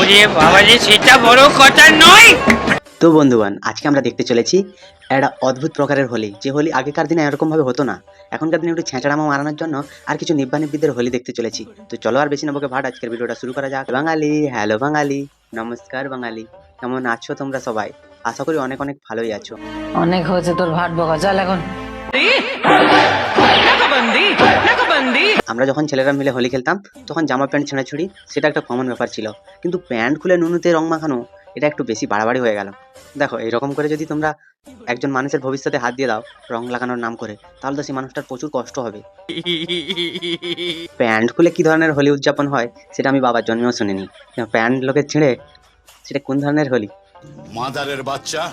ওরে বাবা রে, সেটা বড় কথা নয়। তো বন্ধুগণ, আজকে আমরা দেখতে চলেছি একটা অদ্ভুত প্রকারের হোলি। যে হোলি আগেকার দিনে এরকম ভাবে হতো না। এখনকার দিনে একটু ছেঁচড়ামো মারানোর জন্য আর কিছু নিব্বানিব্বিদের হোলি দেখতে চলেছি। তো চলো আর বেশি না বকে ভাট, আজকের ভিডিওটা শুরু করা যাক। বাঙালি, হ্যালো বাঙালি, নমস্কার বাঙালি, কেমন আছো তোমরা সবাই? আশা করি অনেক অনেক ভালোই আছো। অনেক হয়েছে তোর ভাট বকা, চল এখন। আমরা যখন ছেলেরা মিলে হোলি খেলতাম তখন জামা প্যান্ট ছেঁড়াছুড়ি সেটা একটা কমন ব্যাপার ছিল, কিন্তু প্যান্ট খুলে নুনুতে রং মাখানো এটা একটু বেশি বাড়াবাড়ি হয়ে গেল। দেখো, এইরকম করে যদি তোমরা একজন মানুষের ভবিষ্যতে হাত দিয়ে দাও রং লাগানোর নাম করে, তাহলে তো সেই মানুষটার প্রচুর কষ্ট হবে। প্যান্ট খুলে কি ধরনের হোলি উদযাপন হয় সেটা আমি বাবার জন্মেও শুনিনি। প্যান্ট লোকের ছিঁড়ে সেটা কোন ধরনের হোলি? মাদারের বাচ্চা।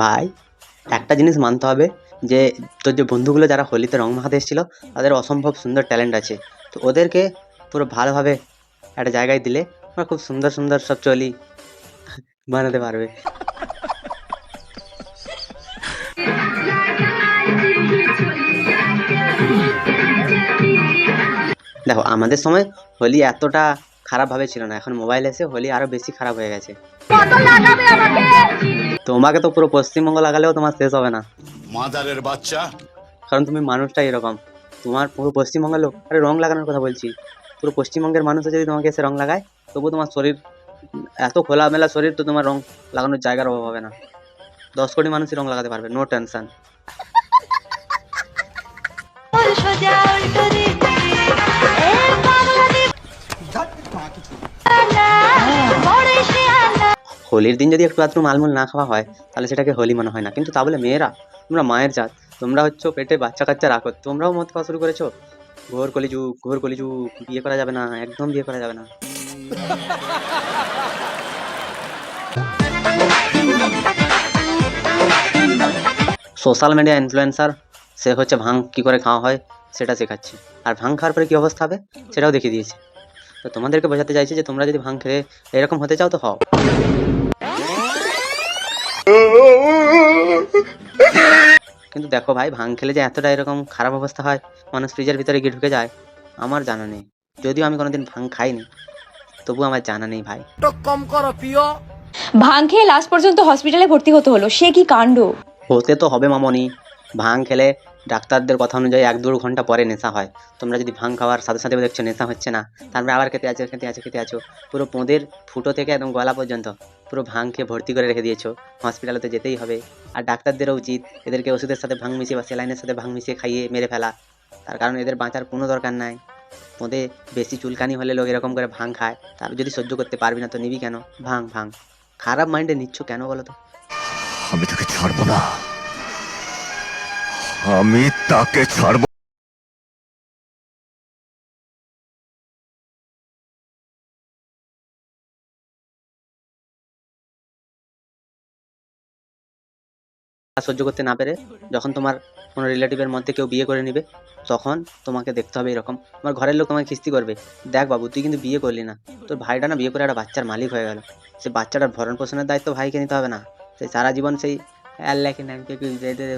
ভাই, একটা জিনিস মানতে হবে যে তোর যে বন্ধুগুলো যারা হোলিতে রং মাখাতে এসেছিল তাদের অসম্ভব সুন্দর ট্যালেন্ট আছে। তো ওদেরকে পুরো ভালোভাবে একটা জায়গায় দিলে ওরা খুব সুন্দর সুন্দর সব চলি বানাতে পারবে। দেখো, আমাদের সময় হোলি এতটা খারাপভাবে ছিল না, এখন মোবাইল এসে হোলি আরো বেশি খারাপ হয়ে গেছে। তোমাকে তো পুরো পশ্চিমবঙ্গ লাগালেও তোমার শেষ হবে না, মাদারের বাচ্চা। কারণ তুমি মানুষটাই এরকম। তোমার পুরো পশ্চিমবঙ্গের লোক, আরে রং লাগানোর কথা বলছি, পুরো পশ্চিমবঙ্গের মানুষও যদি তোমাকে এসে রং লাগায় তবু তোমার শরীর এত খোলামেলা শরীর, তো তোমার রং লাগানোর জায়গার অভাব হবে না। 10 কোটি মানুষই রং লাগাতে পারবে, নো টেনশন। হোলির দিন যদি একটু আধটু মালমূল না খাওয়া হয় তাহলে সেটাকে হোলি মনে হয় না। কিন্তু তা বলে মেয়েরা, তোমরা মায়ের জাত, তোমরা হচ্ছে পেটে বাচ্চা কাচ্চা রাখো, তোমরাও মদ খাওয়া শুরু করেছো। ঘোর কলিযুগ, ঘোর কলিযুগ, বিয়ে করা যাবে না, একদম বিয়ে করা যাবে না। সোশ্যাল মিডিয়া ইনফ্লুয়েন্সার সে হচ্ছে ভাং কি করে খাওয়া হয় সেটা শেখাচ্ছে, আর ভাং খাওয়ার পরে কি অবস্থা হবে সেটাও দেখিয়ে দিয়েছে। তো তোমাদেরকে বোঝাতে চাইছি যে তোমরা যদি ভাং খেয়ে এরকম হতে চাও তো হও। কিন্তু দেখো ভাই, ভাং খেলে যে এতটা এরকম খারাপ অবস্থা হয়, মানুষ ফ্রিজের ভিতরে গিয়ে ঢুকে যায়, আমার জানা নেই। যদিও আমি কোনোদিন ভাং খাইনি, তবু আমার জানা নেই ভাই। ভাং খেয়ে লাস্ট পর্যন্ত হসপিটালে ভর্তি হতে হলো, সে কি কাণ্ড! হতে তো হবে মামনি। ভাং খেলে ডাক্তারদের কথা অনুযায়ী 1-2 ঘন্টা পরে নেশা হয়। তোমরা যদি ভাং খাওয়ার সাথে সাথে দেখছো নেশা হচ্ছে না, তারপরে আবার খেতে আছো, পুরো পোঁদের ফুটো থেকে একদম গলা পর্যন্ত পুরো ভাং খেয়ে ভর্তি করে রেখে দিয়েছো। হসপিটালে তো যেতেই হবে, আর ডাক্তারদেরও উচিত এদেরকে ওষুধের সাথে ভাং মিশিয়ে বা স্যালাইনের সাথে ভাং মিশিয়ে খাইয়ে মেরে ফেলা। তার কারণ এদের বাঁচার কোনো দরকার নাই। পোঁদে বেশি চুলকানি হলে লোক এরকম করে ভাং খায়, তার যদি সহ্য করতে পারবি না তো নিবি কেন ভাং? ভাং খারাপ মাইন্ডে নিচ্ছ কেন বলো তো? আমি তাকে ছাড়বো না, আমি তাকে ছাড়বো। আর সহ্য করতে না পেরে যখন তোমার কোনো রিলেটিভের মধ্যে কেউ বিয়ে করে নিবে, তখন তোমাকে দেখতে হবে এরকম, তোমার ঘরের লোক তোমাকে খিস্তি করবে। দেখ বাবু, তুই কিন্তু বিয়ে করলি না, তোর ভাইটা না বিয়ে করে একটা বাচ্চার মালিক হয়ে গেল, সে বাচ্চাটার ভরণ পোষণের দায়িত্ব ভাইকে নিতে হবে না? সেই সারা জীবন সেই আল্লাহকে নামকে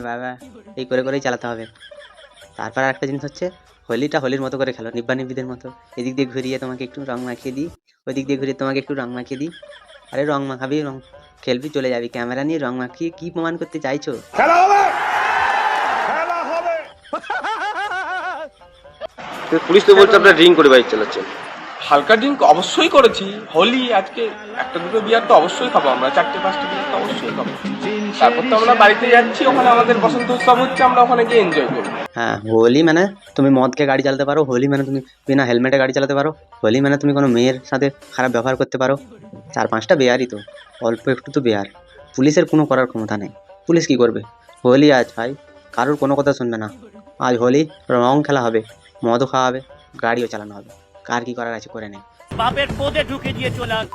বাবা এই করে করেই চালাতে হবে। তারপর আর একটা জিনিস হচ্ছে, হোলিটা হোলির মতো করে খেলো, নিব্বানিব্বিদের মতো। এদিক দিয়ে ঘুরিয়ে তোমাকে একটু রং মাখিয়ে দিই, ওইদিক দিয়ে ঘুরিয়ে তোমাকে একটু রং মাখিয়ে দিই। আরে রং মাখাবি, রং খেলবি, চলে যাবি, ক্যামেরা নিয়ে রং মাখিয়ে কি প্রমাণ করতে চাইছো? পুলিশ তো বলছে আপনারা ড্রিঙ্ক করে বাইক চালাচ্ছেন। হালকা ড্রিঙ্ক অবশ্যই করেছি। হোলি আজকে একটা দুটো বিয়ার তো অবশ্যই খাবো, আমরা 4-5টা বিয়ার তো অবশ্যই খাবো। তারপর তো আমরা বাড়িতে যাচ্ছি, ওখানে আমাদের বসন্ত উৎসব হচ্ছে, আমরা ওখানে গিয়ে এনজয় করবো। হ্যাঁ, হোলি মানে তুমি মদকে গাড়ি চালাতে পারো, হোলি মানে তুমি বিনা হেলমেটে গাড়ি চালাতে পারো, হোলি মানে তুমি কোনো মেয়ের সাথে খারাপ ব্যবহার করতে পারো। 4-5টা বেয়ারই তো, অল্প একটু তো বেয়ার, পুলিশের কোনো করার ক্ষমতা নেই। পুলিশ কি করবে? হোলি আজ ভাই, কারোর কোনো কথা শুনবে না। আজ হোলি, রং খেলা হবে, মদও খাওয়া হবে, গাড়িও চালানো হবে, কার কি করার আছে করে নেই। বাপের পোদে ঢুকে দিয়ে চলে আস।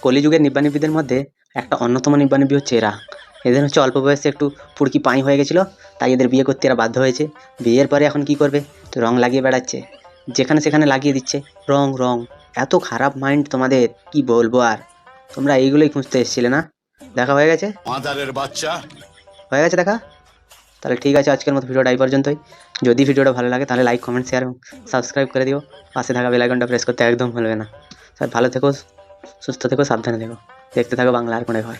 কলিযুগের নিব্বানিব্বিদের মধ্যে একটা অন্যতম নিব্বানিব্বি হচ্ছে এরা। এদের হচ্ছে অল্প বয়সে একটু পুড়কি পাই হয়ে গেছিলো, তাই এদের বিয়ে করতে এরা বাধ্য হয়েছে। বিয়ের পরে এখন কি করবে? তো রং লাগিয়ে বেড়াচ্ছে, যেখানে সেখানে লাগিয়ে দিচ্ছে রং রং। এত খারাপ মাইন্ড তোমাদের, কি বলবো আর। তোমরা এইগুলোই খুঁজতে এসেছিলে না? দেখা হয়ে গেছে? মাদারের বাচ্চা হয়ে গেছে দেখা? তাহলে ঠিক আছে, আজকের মতো ভিডিওটা এই পর্যন্তই। যদি ভিডিওটা ভালো লাগে তাহলে লাইক, কমেন্ট, শেয়ার এবং সাবস্ক্রাইব করে দিও। পাশে থাকা বেল আইকনটা প্রেস করতে একদম ভুলবে না। সবাই ভালো থেকো, সুস্থ থেকো, সাবধানে থেকো। দেখতে থাকো বাংলা আর কোণে ঘর।